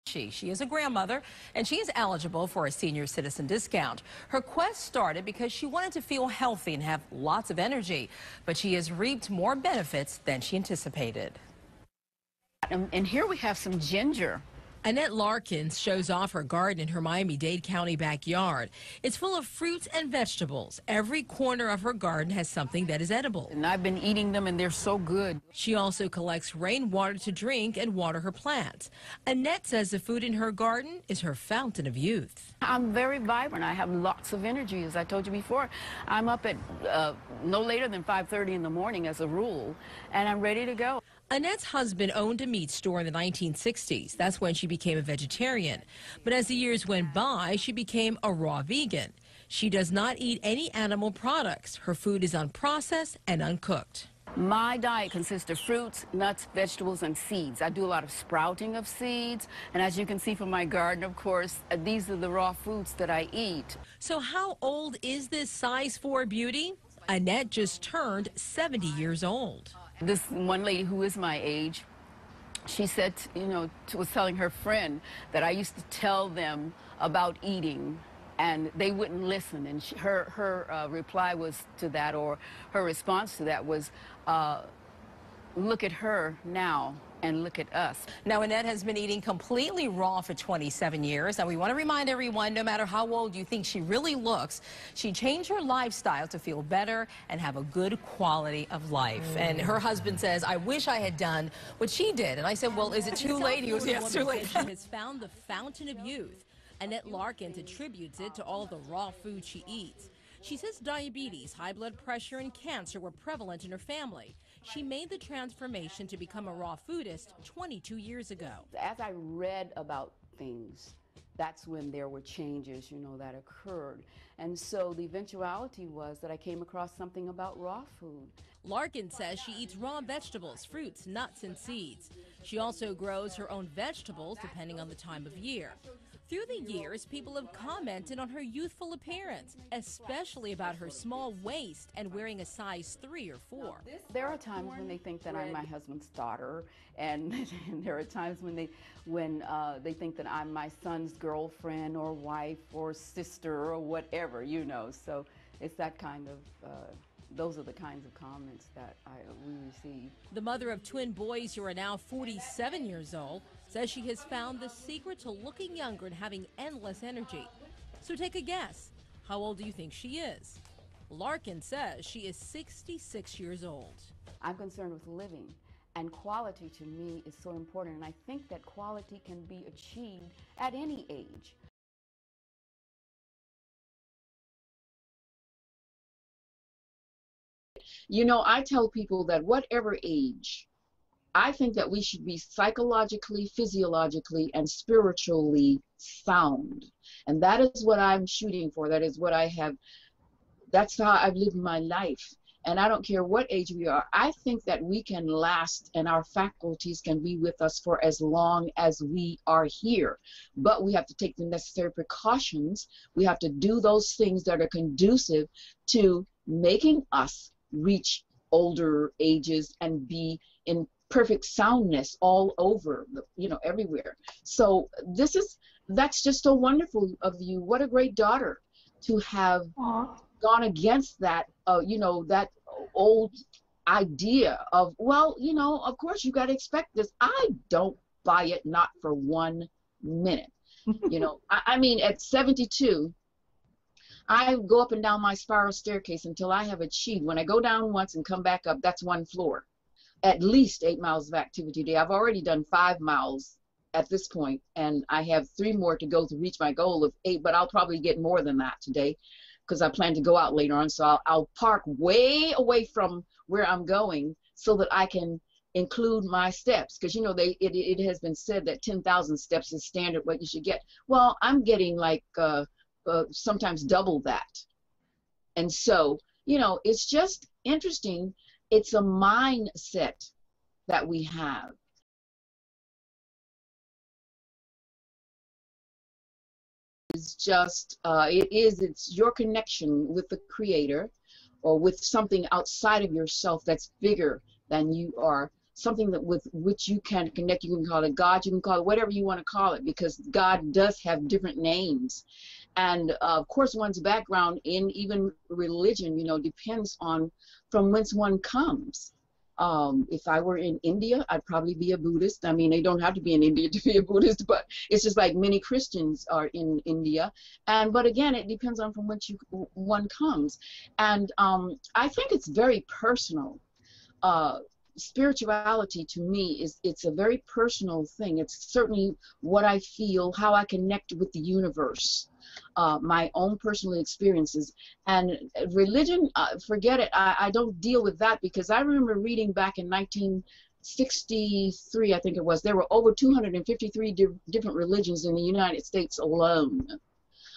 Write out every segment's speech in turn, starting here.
She is a grandmother, and she is eligible for a senior citizen discount. Her quest started because she wanted to feel healthy and have lots of energy, but she has reaped more benefits than she anticipated. And here we have some ginger. Annette Larkins shows off her garden in her Miami-Dade County backyard. It's full of fruits and vegetables. Every corner of her garden has something that is edible. And I've been eating them, and they're so good. She also collects rainwater to drink and water her plants. Annette says the food in her garden is her fountain of youth. I'm very vibrant. I have lots of energy, as I told you before. I'm up at no later than 5:30 in the morning as a rule, and I'm ready to go. Annette's husband owned a meat store in the 1960s. That's when she became a vegetarian. But as the years went by, she became a raw vegan. She does not eat any animal products. Her food is unprocessed and uncooked. My diet consists of fruits, nuts, vegetables, and seeds. I do a lot of sprouting of seeds, and as you can see from my garden, of course, these are the raw foods that I eat. So how old is this size 4 beauty? Annette just turned 70 years old. This one lady who is my age, she said, was telling her friend that I used to tell them about eating, and they wouldn't listen. And her reply was to that, or her response to that was, look at her now and look at us. Now, Annette has been eating completely raw for 27 years. Now, we want to remind everyone, no matter how old you think she really looks, she changed her lifestyle to feel better and have a good quality of life. And her husband says, I wish I had done what she did. And I said, well, is it too late? He goes, yes, too late. She has found the fountain of youth. Annette Larkins attributes it to all the raw food she eats. She says diabetes, high blood pressure, and cancer were prevalent in her family. She made the transformation to become a raw foodist 22 years ago. As I read about things, that's when there were changes, that occurred. And so the eventuality was that I came across something about raw food. Larkin says she eats raw vegetables, fruits, nuts, and seeds. She also grows her own vegetables depending on the time of year. Through the years, people have commented on her youthful appearance, especially about her small waist and wearing a size 3 or 4. There are times when they think that I'm my husband's daughter, and there are times when they think that I'm my son's girlfriend or wife or sister or whatever, So it's that kind of, those are the kinds of comments that we receive. The mother of twin boys who are now 47 years old says she has found the secret to looking younger and having endless energy. So take a guess. How old do you think she is? Larkin says she is 66 years old. I'm concerned with living, and quality to me is so important, and I think that quality can be achieved at any age. I tell people that whatever age, I think that we should be psychologically, physiologically, and spiritually sound. And that is what I'm shooting for. That is what I have. That's how I've lived my life. And I don't care what age we are. I think that we can last and our faculties can be with us for as long as we are here. But we have to take the necessary precautions. We have to do those things that are conducive to making us reach older ages and be in perfect soundness all over, everywhere. So that's just so wonderful of you. What a great daughter to have gone against that, that old idea of, of course you got to expect this. I don't buy it, not for 1 minute. I mean, at 72, I go up and down my spiral staircase until I have achieved. When I go down once and come back up, that's 1 floor. At least 8 miles of activity a day. I've already done 5 miles at this point, and I have 3 more to go to reach my goal of 8, but I'll probably get more than that today because I plan to go out later on. So I'll park way away from where I'm going so that I can include my steps, because it has been said that 10,000 steps is standard what you should get. Well, I'm getting like sometimes double that. And so, it's just interesting. It's a mindset that we have. It's just, it's your connection with the Creator or with something outside of yourself that's bigger than you are. something that with which you can connect. You can call it God, you can call it whatever you want to call it, because God does have different names. And of course, one's background in even religion, you know, depends on from whence one comes. If I were in India, I'd probably be a Buddhist. I mean, they don't have to be in India to be a Buddhist, but it's just like many Christians are in India. But again, it depends on from which one comes. And I think it's very personal. Spirituality to me it's a very personal thing. It's certainly what I feel, how I connect with the universe, my own personal experiences. And religion, forget it. I don't deal with that, because I remember reading back in 1963, I think it was, there were over 253 different religions in the United States alone.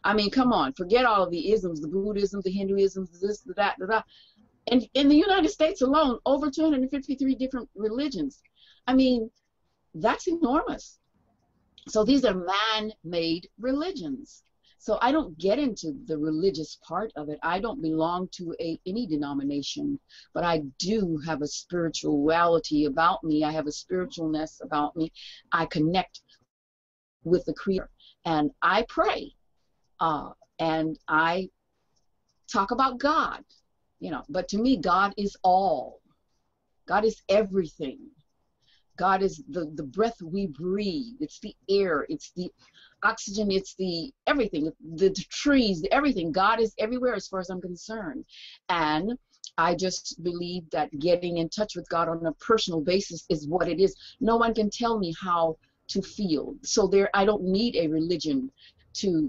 I mean, come on, forget all of the isms, the Buddhism, the Hinduism, this, that, that. And in the United States alone, over 253 different religions. I mean, that's enormous. So these are man-made religions. So I don't get into the religious part of it. I don't belong to any denomination, but I do have a spirituality about me. I have a spiritualness about me. I connect with the Creator, and I pray, and I talk about God. You know, but to me, God is all. God is everything. God is the breath we breathe. It's the air. It's the oxygen. It's the everything. The trees, everything. God is everywhere as far as I'm concerned. And I just believe that getting in touch with God on a personal basis is what it is. No one can tell me how to feel. So I don't need a religion to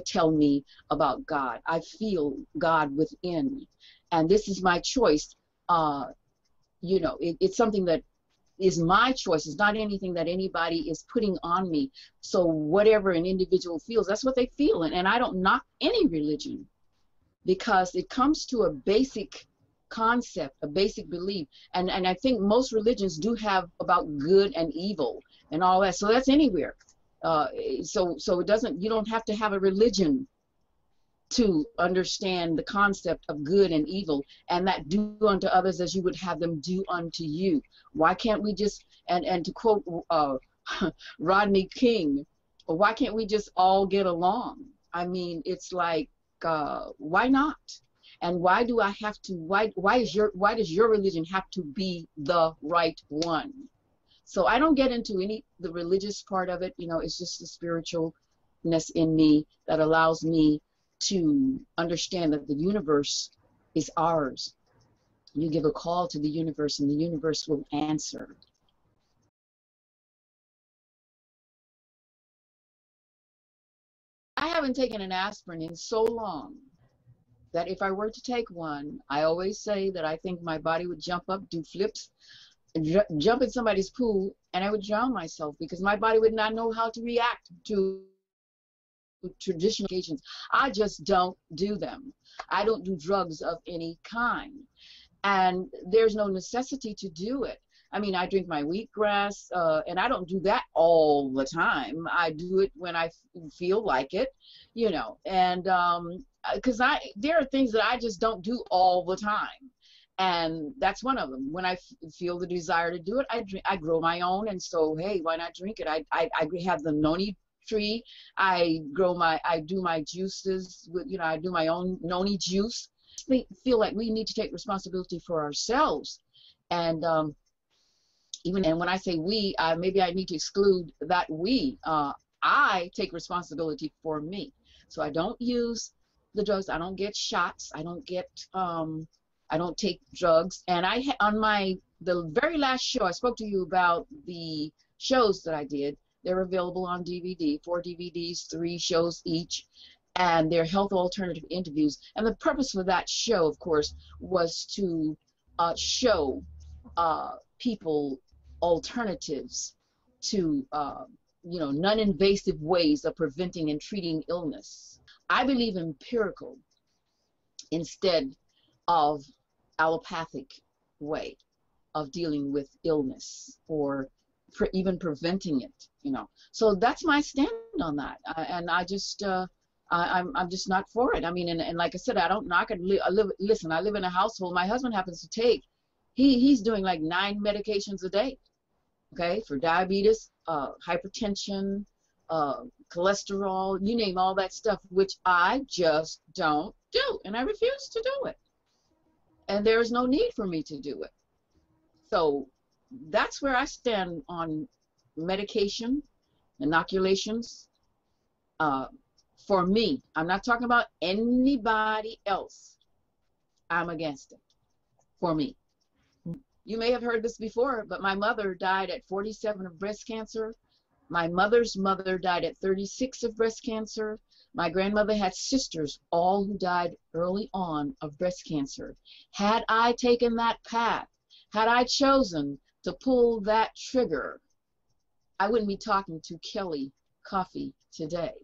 tell me about God. I feel God within. And this is my choice. You know, it's something that is my choice. It's not anything that anybody is putting on me. So whatever an individual feels, that's what they feel. And I don't knock any religion, because it comes to a basic concept, a basic belief. And I think most religions do have about good and evil and all that. So that's anywhere. So it doesn't, you don't have to have a religion to understand the concept of good and evil, and that do unto others as you would have them do unto you. Why can't we just, and to quote Rodney King, why can't we just all get along? I mean, it's like, why not? And why do I have to, why does your religion have to be the right one? So I don't get into the religious part of it. You know, it's just the spiritualness in me that allows me to understand that the universe is ours. You give a call to the universe, and the universe will answer. I haven't taken an aspirin in so long that if I were to take one, I always say that I think my body would jump up, do flips, jump in somebody's pool, and I would drown myself, because my body would not know how to react to traditional occasions. I just don't do them. I don't do drugs of any kind, and there's no necessity to do it. I mean, I drink my wheatgrass, and I don't do that all the time. I do it when I feel like it, you know, and because there are things that I just don't do all the time, and that's one of them. When I feel the desire to do it, I grow my own, and so hey, why not drink it? I have the noni tree. I do my juices with, you know, I do my own noni juice. I feel like we need to take responsibility for ourselves, and and when I say we, maybe I need to exclude that we. I take responsibility for me, so I don't use the drugs. I don't get shots. I don't get I don't take drugs. And on the very last show, I spoke to you about the shows that I did. They're available on DVD, 4 DVDs, 3 shows each, and they're health alternative interviews. And the purpose for that show, of course, was to show people alternatives to, you know, non-invasive ways of preventing and treating illness. I believe in empirical instead of allopathic way of dealing with illness, or even preventing it, you know. So that's my stand on that, and I just I'm just not for it. I mean, and like I said, I don't knock it. Listen, I live in a household. My husband happens to take He's doing like 9 medications a day, okay, for diabetes, hypertension, cholesterol, you name all that stuff, which I just don't do, and I refuse to do it. And there is no need for me to do it. So that's where I stand on medication, inoculations. For me, I'm not talking about anybody else. I'm against it. For me. You may have heard this before, but my mother died at 47 of breast cancer. My mother's mother died at 36 of breast cancer. My grandmother had sisters, all who died early on of breast cancer. Had I taken that path, had I chosen to pull that trigger, I wouldn't be talking to Kelly Coffee today.